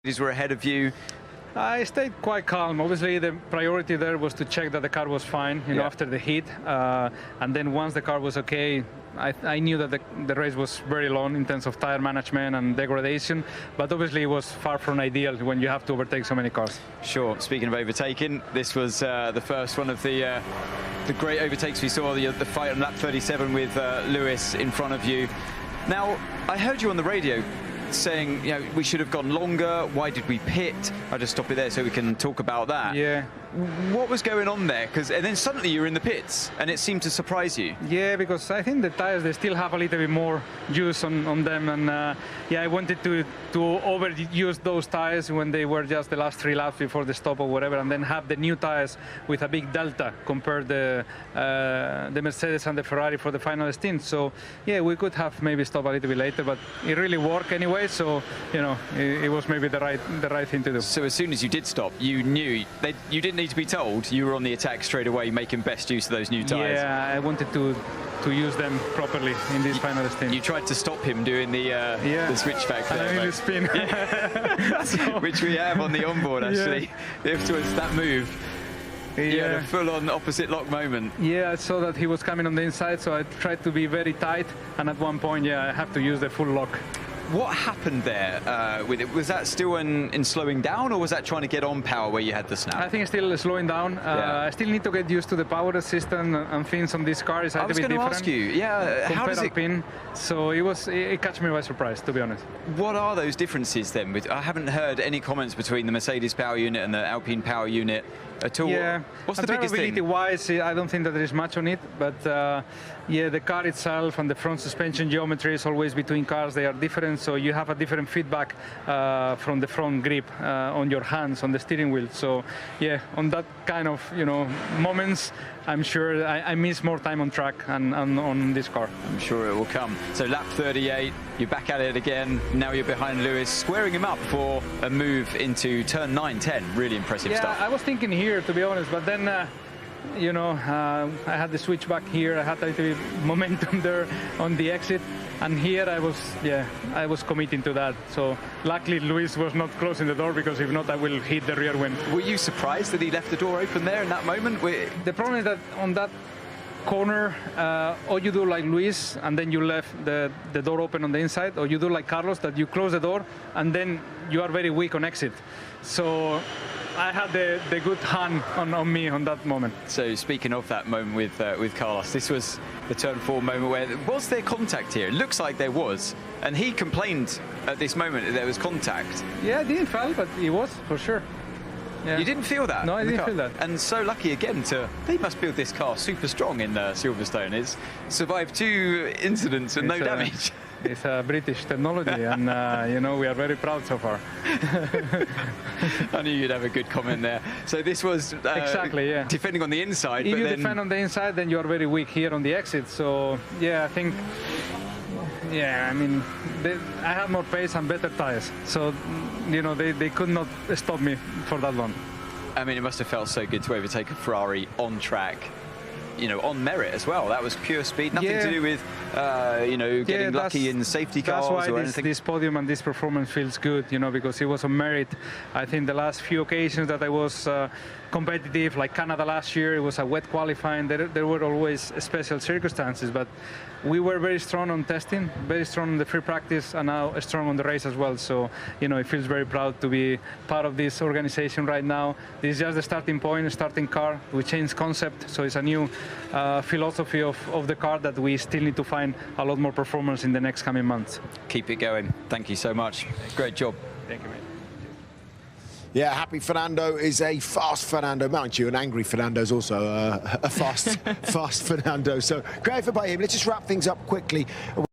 These were ahead of you. I stayed quite calm. Obviously, the priority there was to check that the car was fine, you know, after the heat. And then once the car was okay, I knew that the race was very long in terms of tire management and degradation. But obviously, it was far from ideal when you have to overtake so many cars. Sure. Speaking of overtaking, this was the first one of the great overtakes we saw, the fight on lap 37 with Lewis in front of you. Now, I heard you on the radio saying, you know, we should have gone longer. Why did we pit? I'll just stop it there so we can talk about that. Yeah. What was going on there? And then suddenly you're in the pits, and it seemed to surprise you. Yeah, because I think the tires, they still have a little bit more juice on them, and yeah, I wanted to overuse those tires when they were just the last 3 laps before the stop or whatever, and then have the new tires with a big delta compared to the Mercedes and the Ferrari for the final stint. So yeah, we could have maybe stopped a little bit later, but it really worked anyway. So you know, it was maybe the right thing to do. So as soon as you did stop, you knew you didn't need to be told. You were on the attack straight away, making best use of those new tires. Yeah, I wanted to use them properly in this final stint. You tried to stop him doing the switchback there, and the spin. So, which we have on the onboard actually. Afterwards that move, you had a full-on opposite lock moment. Yeah, I saw that he was coming on the inside, so I tried to be very tight, and at one point, I have to use the full lock. What happened there with it? Was that still in slowing down, or was that trying to get on power where you had the snap? I think it's still slowing down. I still need to get used to the power assistant and things on this car. It's a little bit different. I was going to ask you, how does it... Alpine. So it caught me by surprise, to be honest. What are those differences then? I haven't heard any comments between the Mercedes power unit and the Alpine power unit at all. Yeah. What's the biggest thing? Drivability-wise, I don't think that there is much on it, but yeah, the car itself and the front suspension geometry is always between cars. They are different, so you have a different feedback from the front grip on your hands on the steering wheel. So yeah, on that kind of moments, I'm sure I miss more time on track and on this car. I'm sure it will come. So lap 38, you're back at it again. Now you're behind Lewis, squaring him up for a move into turn 9, 10. Really impressive stuff. Yeah, I was thinking here, to be honest, but then I had the switch back here. I had a little bit momentum there on the exit, and here I was committing to that. So luckily Luis was not closing the door, because if not, I will hit the rear wing. Were you surprised that he left the door open there in that moment? The problem is that on that corner, or you do like Luis and then you left the door open on the inside, or you do like Carlos, that you close the door and then you are very weak on exit. So I had the good hand on me on that moment. So speaking of that moment with Carlos, this was the turn 4 moment where was there contact here? It looks like there was, and he complained at this moment that there was contact. Yeah, I didn't feel, but it was for sure. Yeah. You didn't feel that? No, I didn't feel that. And so lucky again they must build this car super strong in Silverstone. It's survived 2 incidents and no damage. It's a British technology, and we are very proud so far. I knew you'd have a good comment there. So this was exactly, yeah, defending on the inside. If you defend on the inside, then you are very weak here on the exit. So yeah, I think. Yeah, I mean, I had more pace and better tires, so they could not stop me for that long. I mean, it must have felt so good to overtake a Ferrari on track, on merit as well. That was pure speed, nothing to do with getting lucky in safety cars or anything. This podium and this performance feels good, because it was on merit. I think the last few occasions that I was competitive, like Canada last year, it was a wet qualifying. There were always special circumstances, but we were very strong on testing, very strong on the free practice, and now strong on the race as well. So, it feels very proud to be part of this organization right now. This is just the starting point, a starting car. We changed concept, so it's a new philosophy of the car that we still need to find a lot more performance in the next coming months. Keep it going. Thank you so much. Great job. Thank you, mate. Yeah, happy Fernando is a fast Fernando, mind you, and angry Fernando is also a fast Fernando. So great effort by him. Let's just wrap things up quickly.